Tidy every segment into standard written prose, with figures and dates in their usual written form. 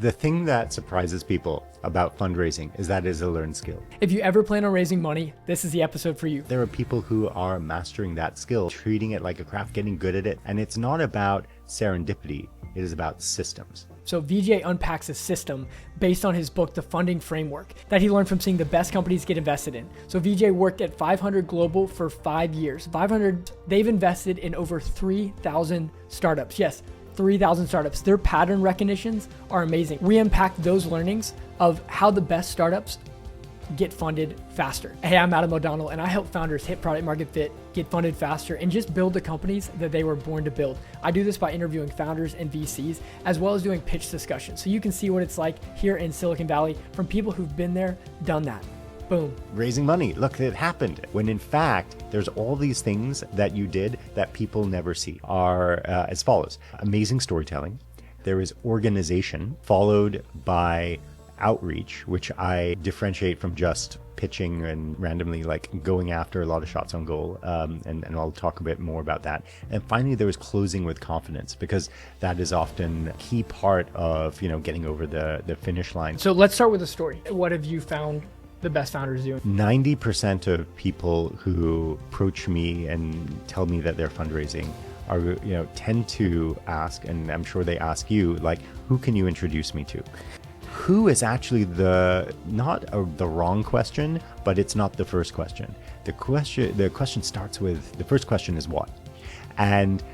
The thing that surprises people about fundraising is that it is a learned skill. If you ever plan on raising money, this is the episode for you. There are people who are mastering that skill, treating it like a craft, getting good at it. And it's not about serendipity, it is about systems. So Vijay unpacks a system based on his book, The Funding Framework, that he learned from seeing the best companies get invested in. So Vijay worked at 500 Global for 5 years. 500, they've invested in over 3,000 startups. Yes, 3,000 startups. Their pattern recognitions are amazing. We unpack those learnings of how the best startups get funded faster. Hey, I'm Adam O'Donnell, and I help founders hit product market fit, get funded faster, and just build the companies that they were born to build. I do this by interviewing founders and VCs, as well as doing pitch discussions, so you can see what it's like here in Silicon Valley from people who've been there, done that. Boom. Raising money. Look, it happened. When in fact, there's all these things that you did that people never see are as follows. Amazing storytelling. There is organization, followed by outreach, which I differentiate from just pitching and randomly like going after a lot of shots on goal. And I'll talk a bit more about that. And finally, there was closing with confidence, because that is often a key part of, getting over the finish line. So let's start with a story. What have you found the best founders doing? 90% of people who approach me and tell me that they're fundraising are, tend to ask, and I'm sure they ask you, like, who can you introduce me to? Who is actually the wrong question, but it's not the first question. The question starts with, the first question is what? And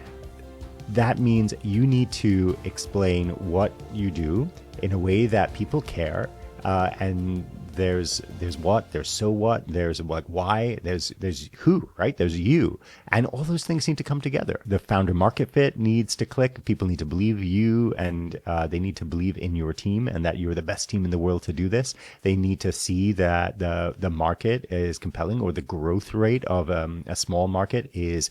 that means you need to explain what you do in a way that people care, and there's what, there's so what, there's like why, there's who, right? There's you. And all those things need to come together. The founder market fit needs to click. People need to believe you, and they need to believe in your team and that you're the best team in the world to do this. They need to see that the market is compelling, or the growth rate of a small market is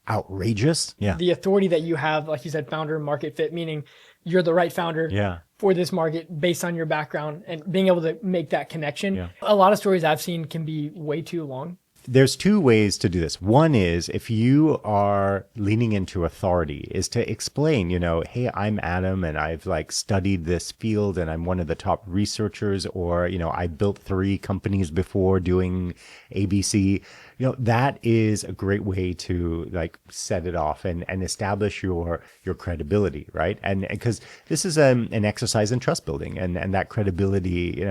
outrageous. Yeah. The authority that you have, like you said, founder market fit, meaning you're the right founder for this market based on your background, and being able to make that connection. Yeah. A lot of stories I've seen can be way too long. There's two ways to do this. One is, if you are leaning into authority, is to explain, hey, I'm Adam and I've studied this field and I'm one of the top researchers, or, I built 3 companies before doing ABC. That is a great way to set it off and establish your credibility, right? And because this is an exercise in trust building, and that credibility,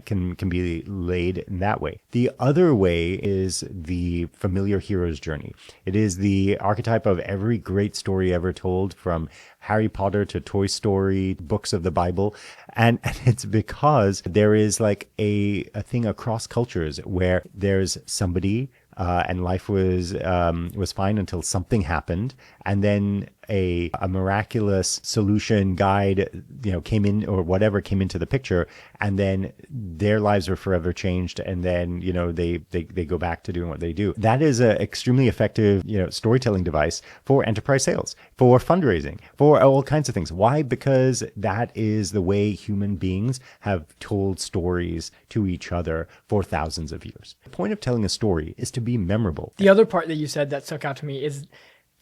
can be laid in that way. The other way is the familiar hero's journey. It is the archetype of every great story ever told, from Harry Potter to Toy Story, books of the Bible. And it's because there is a thing across cultures where there's somebody and life was fine until something happened, and then a miraculous solution guide came in, or whatever came into the picture, and then their lives are forever changed, and then they go back to doing what they do. That is an extremely effective storytelling device for enterprise sales, for fundraising, for all kinds of things. Why? Because that is the way human beings have told stories to each other for thousands of years. The point of telling a story is to be memorable. The other part that you said that stuck out to me is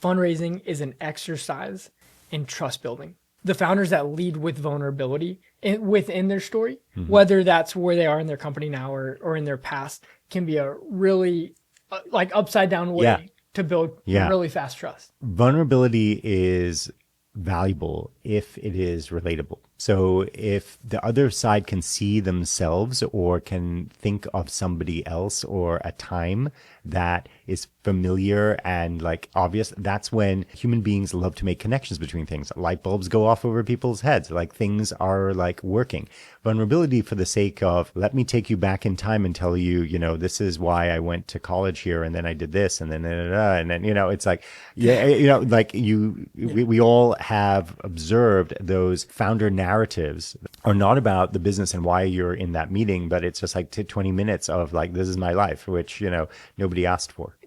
fundraising is an exercise in trust building. The founders that lead with vulnerability within their story, whether that's where they are in their company now or in their past, can be a really upside down way to build really fast trust. Vulnerability is valuable if it is relatable. So if the other side can see themselves, or can think of somebody else or a time that is familiar and obvious, that's when human beings love to make connections between things. Light bulbs go off over people's heads, things are working. Vulnerability for the sake of, let me take you back in time and tell you, this is why I went to college here, and then I did this, and then and then it's we all have observed those founder narratives are not about the business and why you're in that meeting, but it's just 20 minutes of this is my life, which nobody asked for.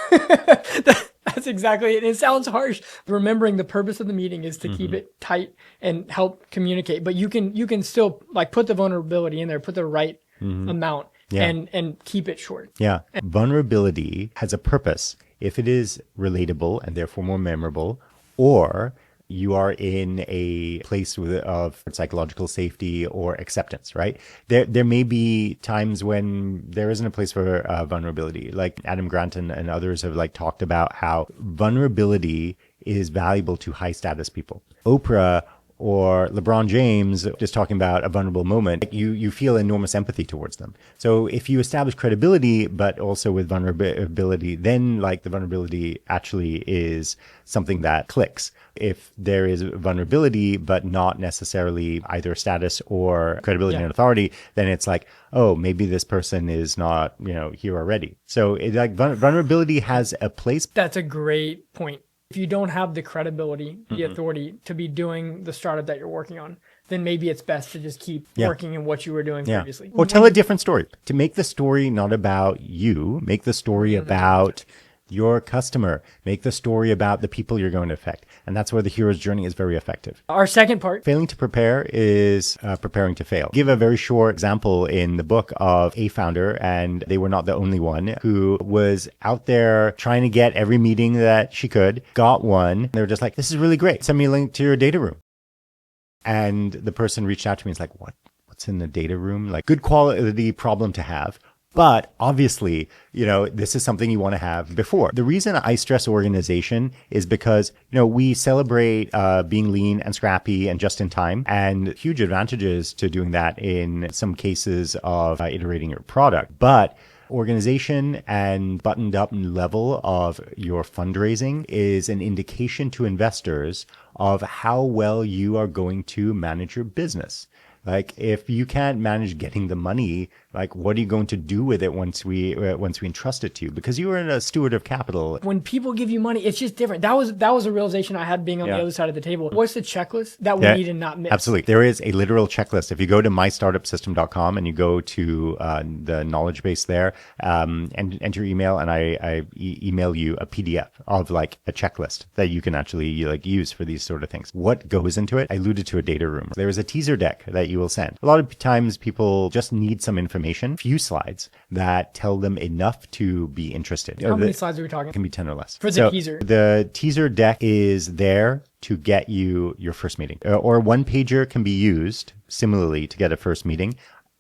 That's exactly it. It sounds harsh. Remembering the purpose of the meeting is to keep it tight and help communicate, but you can still put the vulnerability in there, put the right amount, and keep it short. Yeah. Vulnerability has a purpose if it is relatable and therefore more memorable, or you are in a place of psychological safety or acceptance, right? There may be times when there isn't a place for vulnerability. Like Adam Grant and others have like talked about how vulnerability is valuable to high status people. Oprah or LeBron James just talking about a vulnerable moment, you feel enormous empathy towards them. So if you establish credibility, but also with vulnerability, then like the vulnerability actually is something that clicks. If there is vulnerability, but not necessarily either status or credibility and authority, then it's like, oh, maybe this person is not, here already. So like vulnerability has a place. That's a great point. If you don't have the credibility, the authority to be doing the startup that you're working on, then maybe it's best to just keep working in what you were doing previously. Or tell a different story. To make the story not about you, make the story about your customer, make the story about the people you're going to affect. And that's where the hero's journey is very effective. Our second part. Failing to prepare is preparing to fail. Give a very short example in the book of a founder, and they were not the only one, who was out there trying to get every meeting that she could, got one. They were just like, this is really great. Send me a link to your data room. And the person reached out to me and was like, what's in the data room? Like, good quality problem to have. But obviously, this is something you want to have before. The reason I stress organization is because, we celebrate being lean and scrappy and just in time, and huge advantages to doing that in some cases of iterating your product. But organization and buttoned up level of your fundraising is an indication to investors of how well you are going to manage your business. Like, if you can't manage getting the money, like, what are you going to do with it once we entrust it to you? Because you are a steward of capital. When people give you money, it's just different. That was a realization I had being on the other side of the table. What's the checklist that we need to not miss? Absolutely. There is a literal checklist. If you go to mystartupsystem.com and you go to the knowledge base there, and enter your email, and I email you a PDF of like a checklist that you can actually use for these sort of things. What goes into it? I alluded to a data room. There is a teaser deck that you will send. A lot of times people just need some information, few slides that tell them enough to be interested. How many slides are we talking? It can be 10 or less. For the teaser. The teaser deck is there to get you your first meeting. Or one pager can be used similarly to get a first meeting.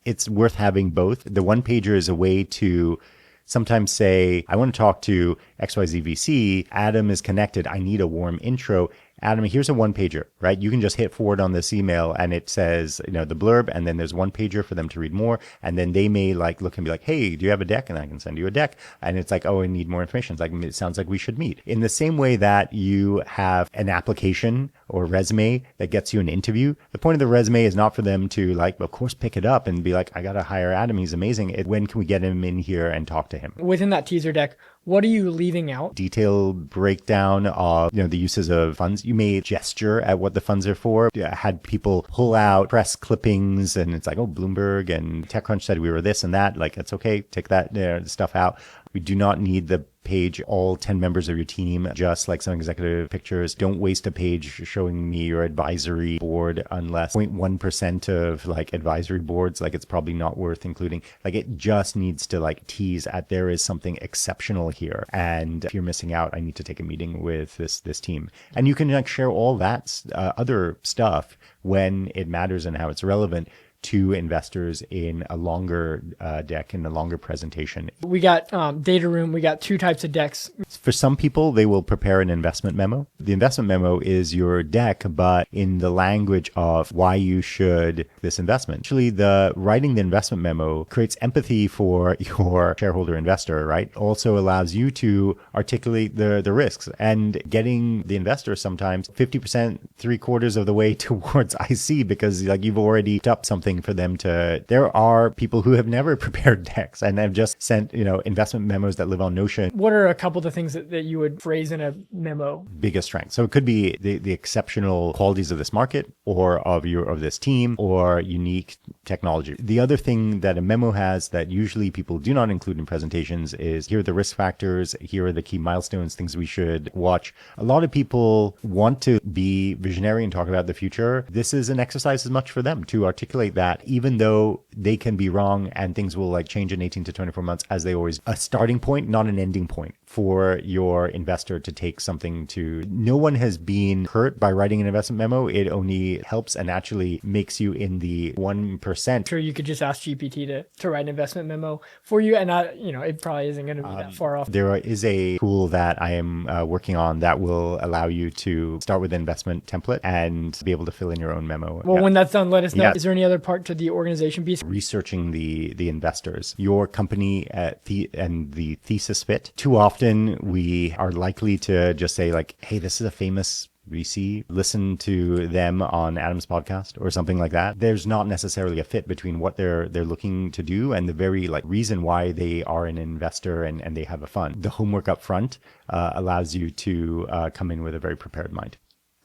It's worth having both. The one pager is a way to sometimes say, I want to talk to XYZ VC. Adam is connected. I need a warm intro. Adam, here's a one pager, right? You can just hit forward on this email and it says, the blurb, and then there's one pager for them to read more. And then they may look and be like, hey, do you have a deck? And I can send you a deck. And it's like, oh, I need more information. It's like, it sounds like we should meet. In the same way that you have an application or resume that gets you an interview, the point of the resume is not for them to of course, pick it up and be like, I got to hire Adam. He's amazing. When can we get him in here and talk to him? Within that teaser deck, what are you leaving out? Detailed breakdown of the uses of funds. You may gesture at what the funds are for. I had people pull out press clippings and it's like, oh, Bloomberg and TechCrunch said we were this and that. Like, it's okay. Take that stuff out. We do not need the page, all 10 members of your team, just like some executive pictures. Don't waste a page showing me your advisory board unless 0.1% of advisory boards, it's probably not worth including. It just needs to tease at there is something exceptional here. And if you're missing out, I need to take a meeting with this team. And you can share all that other stuff when it matters and how it's relevant to investors in a longer deck, in a longer presentation. We got data room. We got two types of decks. For some people, they will prepare an investment memo. The investment memo is your deck, but in the language of why you should this investment. Actually, the writing the investment memo creates empathy for your shareholder investor, right? Also allows you to articulate the risks, and getting the investor sometimes 50%, 3/4 of the way towards IC, because you've already up something for them to. There are people who have never prepared decks and have just sent investment memos that live on Notion. What are a couple of the things that you would phrase in a memo? Biggest strength. So it could be the exceptional qualities of this market or of this team or unique technology. The other thing that a memo has that usually people do not include in presentations is, here are the risk factors, here are the key milestones, things we should watch. A lot of people want to be visionary and talk about the future. This is an exercise as much for them to articulate that, even though they can be wrong and things will like change in 18 to 24 months as they always, a starting point, not an ending point for your investor to take something to. No one has been hurt by writing an investment memo. It only helps and actually makes you in the 1%. Sure, you could just ask GPT to write an investment memo for you, and it probably isn't going to be that far off. There is a tool that I am working on that will allow you to start with an investment template and be able to fill in your own memo. Well, when that's done, let us know. Yeah. Is there any other part to the organization piece? Researching the investors, your company and the thesis fit. Too often we are likely to just say like, hey, this is a famous VC, listen to them on Adam's podcast or something like that. There's not necessarily a fit between what they're looking to do and the very like reason why they are an investor and they have a fund. The homework up front allows you to come in with a very prepared mind.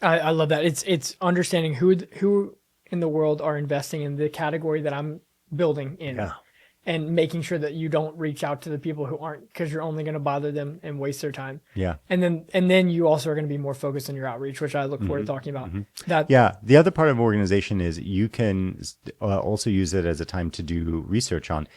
I love that. It's understanding who in the world are investing in the category that I'm building in. Yeah. And making sure that you don't reach out to the people who aren't, because you're only going to bother them and waste their time. Yeah. And then you also are going to be more focused on your outreach, which I look forward to talking about. That. Yeah. The other part of organization is you can also use it as a time to do research on,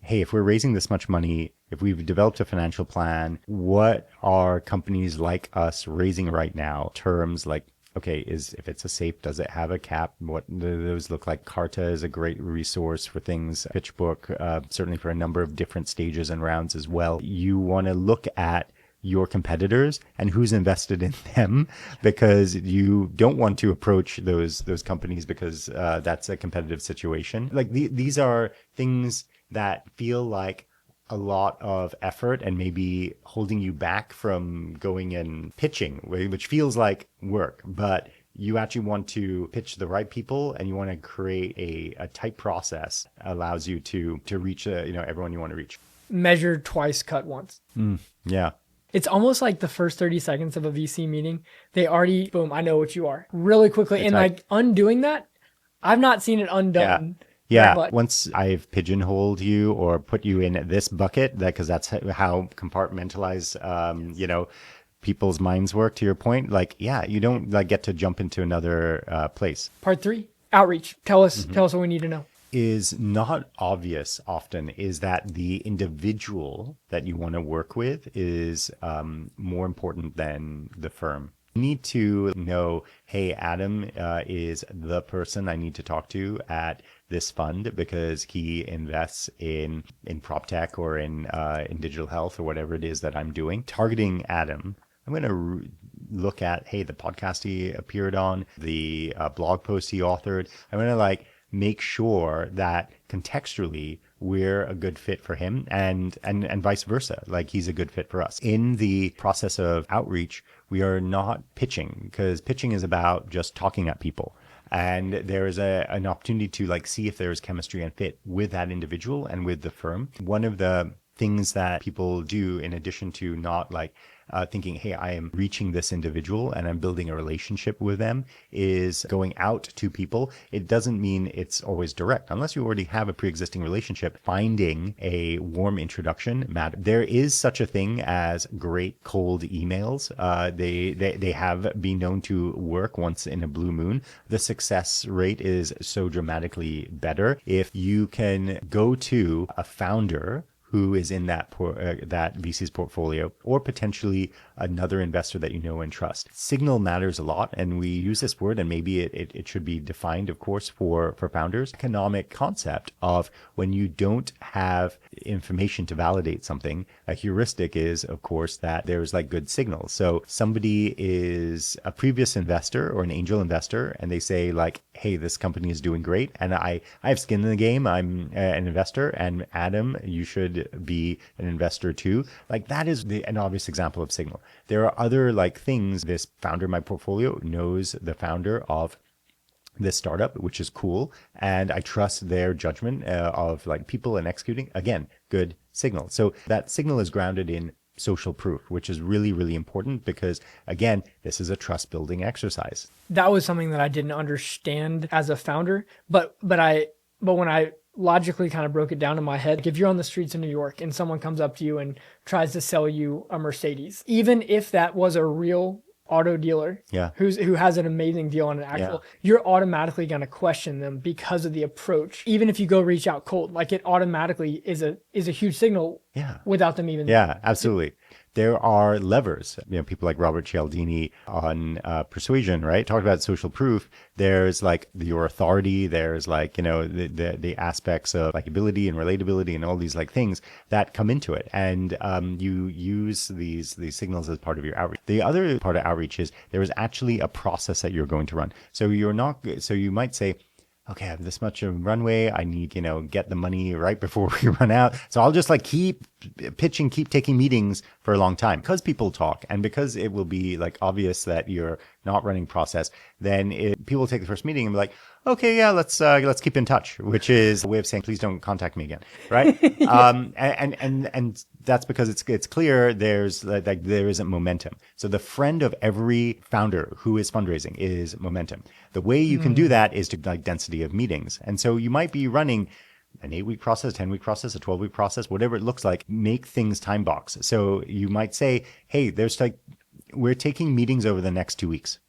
hey, if we're raising this much money, if we've developed a financial plan, what are companies like us raising right now? Terms like, okay, if it's a safe, does it have a cap? What do those look like? Carta is a great resource for things. PitchBook, certainly for a number of different stages and rounds as well. You want to look at your competitors and who's invested in them, because you don't want to approach those companies because that's a competitive situation. Like these are things that feel like a lot of effort and maybe holding you back from going and pitching, which feels like work, but you actually want to pitch the right people and you want to create a tight process allows you to reach everyone you want to reach. Measure twice, cut once. Yeah. It's almost like the first 30 seconds of a VC meeting, they already, boom, I know what you are really quickly. And like undoing that, I've not seen it undone. Yeah, once I've pigeonholed you or put you in this bucket, because that's how compartmentalize, people's minds work. To your point, like, yeah, you don't like get to jump into another place. Part 3, outreach. Tell us what we need to know. Is not obvious often is that the individual that you want to work with is more important than the firm. You need to know, hey, Adam is the person I need to talk to at this fund because he invests in prop tech or in digital health or whatever it is that I'm doing. Targeting Adam, I'm going to look at, hey, the podcast he appeared on, the blog post he authored. I'm going to make sure that contextually we're a good fit for him and vice versa. Like he's a good fit for us. In the process of outreach, we are not pitching, because pitching is about just talking at people. And there is an opportunity to see if there's chemistry and fit with that individual and with the firm. One of the things that people do, in addition to not thinking, hey, I am reaching this individual and I'm building a relationship with them, is going out to people. It doesn't mean it's always direct. Unless you already have a pre-existing relationship, finding a warm introduction matters. There is such a thing as great cold emails. They have been known to work once in a blue moon. The success rate is so dramatically better if you can go to a founder who is in that VC's portfolio, or potentially another investor that you know and trust. Signal matters a lot, and we use this word, and maybe it should be defined, of course, for founders. Economic concept of when you don't have information to validate something, a heuristic is, of course, that there's good signals. So somebody is a previous investor or an angel investor, and they say hey, this company is doing great, and I have skin in the game. I'm an investor, and Adam, you should be an investor too. That is an obvious example of signal. There are other things. This founder in my portfolio knows the founder of this startup, which is cool, and I trust their judgment of people and executing. Again, good signal. So that signal is grounded in social proof, which is really, really important, because again, this is a trust building exercise. That was something that I didn't understand as a founder, but when I logically kind of broke it down in my head, if you're on the streets of New York and someone comes up to you and tries to sell you a Mercedes, even if that was a real auto dealer Yeah. who has an amazing deal on an actual, you're automatically going to question them because of the approach. Even if you go reach out cold, like it automatically is a huge signal without them even. Yeah, absolutely. There are levers, people like Robert Cialdini on Persuasion, right? Talked about social proof. There's like your authority. There's like, the aspects of likability and relatability and all these like things that come into it. And you use these signals as part of your outreach. The other part of outreach is there is actually a process that you're going to run. So you might say, okay, I have this much of runway. I need, get the money right before we run out. So I'll just like keep pitching, keep taking meetings for a long time because people talk and because it will be like obvious that you're not running process. Then people take the first meeting and be like, okay, yeah, let's keep in touch, which is a way of saying, please don't contact me again. Right. And that's because it's clear there's like there isn't momentum. So the friend of every founder who is fundraising is momentum. The way you can do that is to like density of meetings. And so you might be running an 8-week process, 10-week process, a 12-week process, whatever it looks like, make things time box. So you might say, hey, we're taking meetings over the next 2 weeks.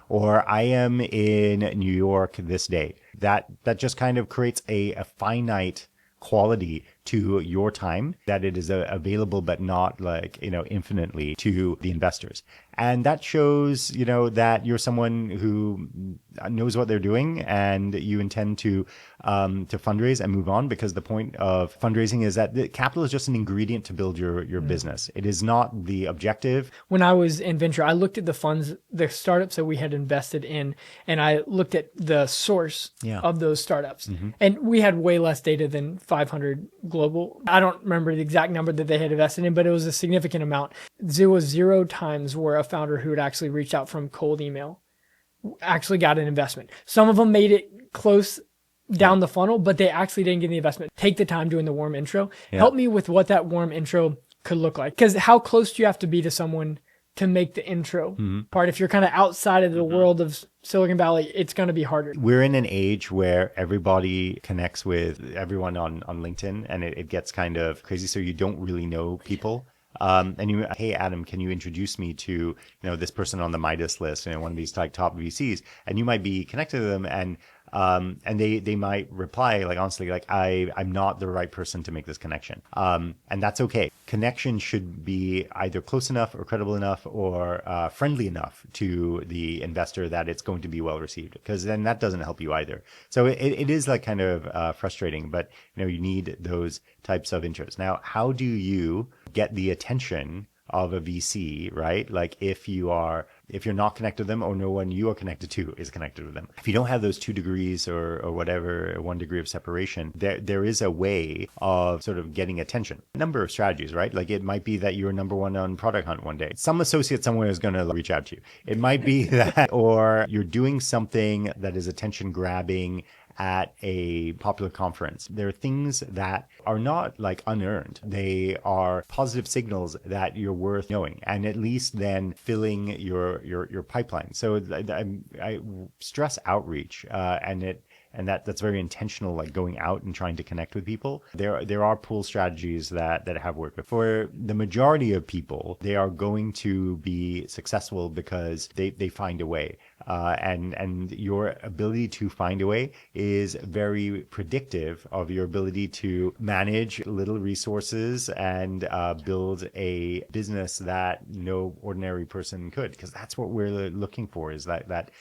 Or I am in New York this day. That just kind of creates a finite quality to your time, that it is available but not like infinitely to the investors. And that shows that you're someone who knows what they're doing and you intend to fundraise and move on, because the point of fundraising is that the capital is just an ingredient to build your business. It is not the objective. When I was in venture, I looked at the funds, the startups that we had invested in, and I looked at the source of those startups. And we had way less data than 500 global. I don't remember the exact number that they had invested in, but it was a significant amount. There was 0 times where a founder who had actually reached out from cold email actually got an investment. Some of them made it close down the funnel, but they actually didn't get the investment. Take the time doing the warm intro. Help me with what that warm intro could look like. Because how close do you have to be to someone to make the intro part? If you're kind of outside of the world of Silicon Valley, it's going to be harder. We're in an age where everybody connects with everyone on LinkedIn, and it gets kind of crazy. So you don't really know people. And hey, Adam, can you introduce me to, this person on the Midas list, one of these like top VCs, and you might be connected to them, and they might reply like, honestly, like I'm not the right person to make this connection. And that's okay. Connection should be either close enough or credible enough or friendly enough to the investor that it's going to be well received, because then that doesn't help you either. So it is like kind of frustrating, but you need those types of intros. Now, how do you get the attention of a VC, right? Like if you're not connected to them, or no one you are connected to is connected with them. If you don't have those 2 degrees or whatever, 1 degree of separation, there is a way of sort of getting attention. A number of strategies, right? Like it might be that you're number 1 on Product Hunt one day. Some associate somewhere is going to reach out to you. It might be that, or you're doing something that is attention grabbing at a popular conference. There are things that are not like unearned. They are positive signals that you're worth knowing, and at least then filling your pipeline. So I stress outreach, and that's very intentional, like going out and trying to connect with people. There are pool strategies that have worked. But for the majority of people, they are going to be successful because they find a way. And your ability to find a way is very predictive of your ability to manage little resources and build a business that no ordinary person could. Because that's what we're looking for, is that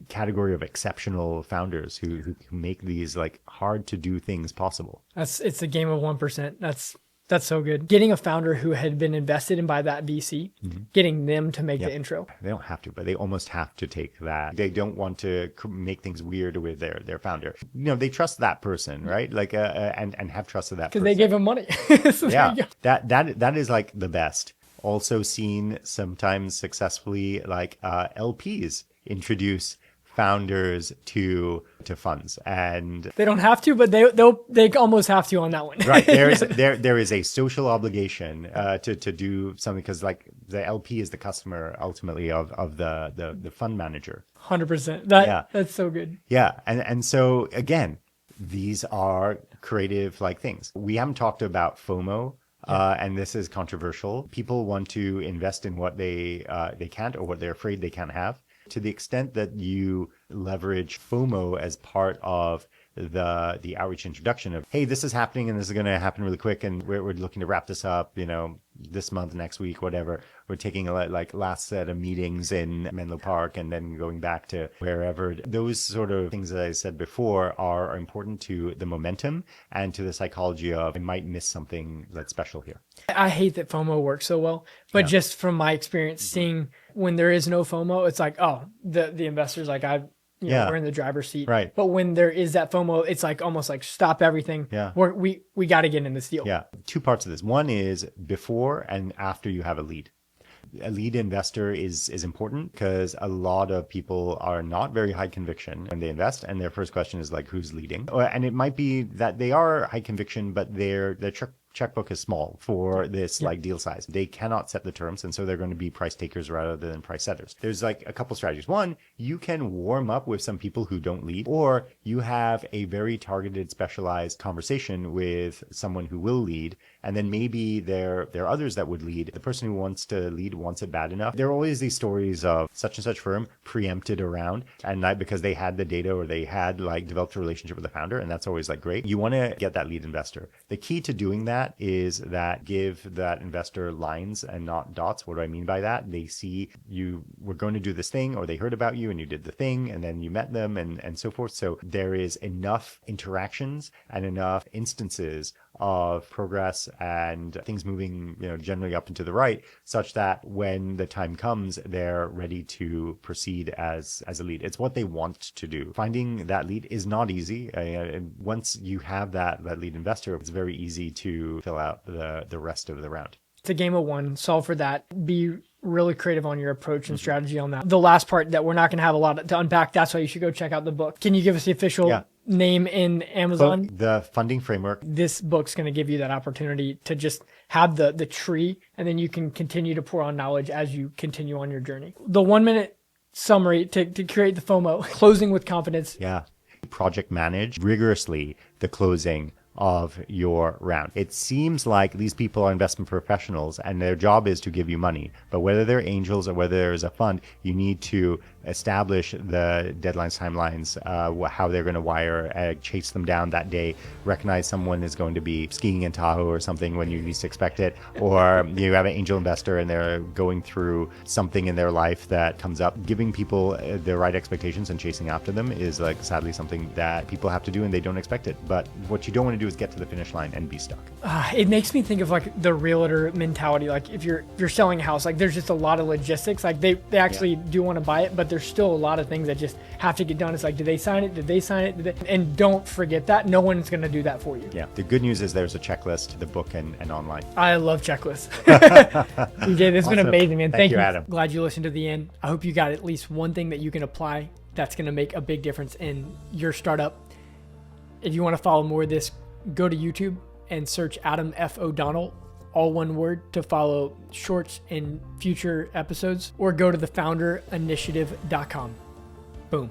category of exceptional founders who can make these like hard to do things possible. It's a game of 1%. That's so good. Getting a founder who had been invested in by that VC, getting them to make the intro. They don't have to, but they almost have to take that. They don't want to make things weird with their founder. They trust that person, right? Like and have trusted that person. Because they gave him money. So that is like the best. Also seen sometimes successfully, like LPs introduce founders to funds, and they don't have to, but they almost have to on that one. Right. There is a social obligation to do something, because like the LP is the customer ultimately of the fund manager. 100%. That's so good. Yeah. And so again, these are creative like things. We haven't talked about FOMO And this is controversial. People want to invest in what they can't, or what they're afraid they can't have. To the extent that you leverage FOMO as part of the outreach introduction of, hey, this is happening and this is going to happen really quick, and we're looking to wrap this up, this month, next week, whatever. We're taking a last set of meetings in Menlo Park and then going back to wherever. Those sort of things that I said before are important to the momentum and to the psychology of, I might miss something that's special here. I hate that FOMO works so well, but just from my experience, seeing when there is no FOMO, it's like, oh, the investor's like, we're in the driver's seat. Right. But when there is that FOMO, it's like almost like stop everything. Yeah. We got to get in this deal. Yeah. Two parts of this. One is before and after you have a lead. A lead investor is important because a lot of people are not very high conviction when they invest, and their first question is like, who's leading? And it might be that they are high conviction, but their checkbook is small for this deal size. They cannot set the terms, and so they're going to be price takers rather than price setters. There's a couple strategies. One, you can warm up with some people who don't lead, or you have a very targeted, specialized conversation with someone who will lead, and then maybe there are others that would lead. The person who wants to lead wants it bad enough. There are always these stories of such and such firm preempted around, and not because they had the data or they had developed a relationship with the founder, and that's always great. You want to get that lead investor. The key to doing that is that give that investor lines and not dots. What do I mean by that? They see you were going to do this thing, or they heard about you and you did the thing, and then you met them and so forth. So there is enough interactions and enough instances of progress and things moving, generally up and to the right, such that when the time comes, they're ready to proceed as a lead. It's what they want to do. Finding that lead is not easy. And once you have that lead investor, it's very easy to fill out the rest of the round. It's a game of one. Solve for that. Be really creative on your approach and strategy on that. The last part that we're not going to have a lot to unpack, that's why you should go check out the book. Can you give us the official name in Amazon? The Funding Framework. This book's going to give you that opportunity to just have the tree, and then you can continue to pour on knowledge as you continue on your journey. The 1-minute summary to create the FOMO, closing with confidence. Yeah. Project manage rigorously the closing of your round. It seems like these people are investment professionals and their job is to give you money, but whether they're angels or whether there's a fund, you need to establish the deadlines, timelines, how they're going to wire, chase them down that day, recognize someone is going to be skiing in Tahoe or something when you least expect it, or you have an angel investor and they're going through something in their life that comes up. Giving people the right expectations and chasing after them is sadly something that people have to do and they don't expect it. But what you don't want to do is get to the finish line and be stuck. It makes me think of the realtor mentality. If you're selling a house, there's just a lot of logistics. They actually do want to buy it, but there's still a lot of things that just have to get done. It's did they sign it? Did they sign it? And don't forget that no one's going to do that for you. Yeah. The good news is there's a checklist, the book and online. I love checklists. Vijay, this has been amazing, man. Thank you, Adam. Glad you listened to the end. I hope you got at least one thing that you can apply that's going to make a big difference in your startup. If you want to follow more of this, go to YouTube and search Adam F. O'Donnell, all one word, to follow shorts and future episodes, or go to thefounderinitiative.com. Boom.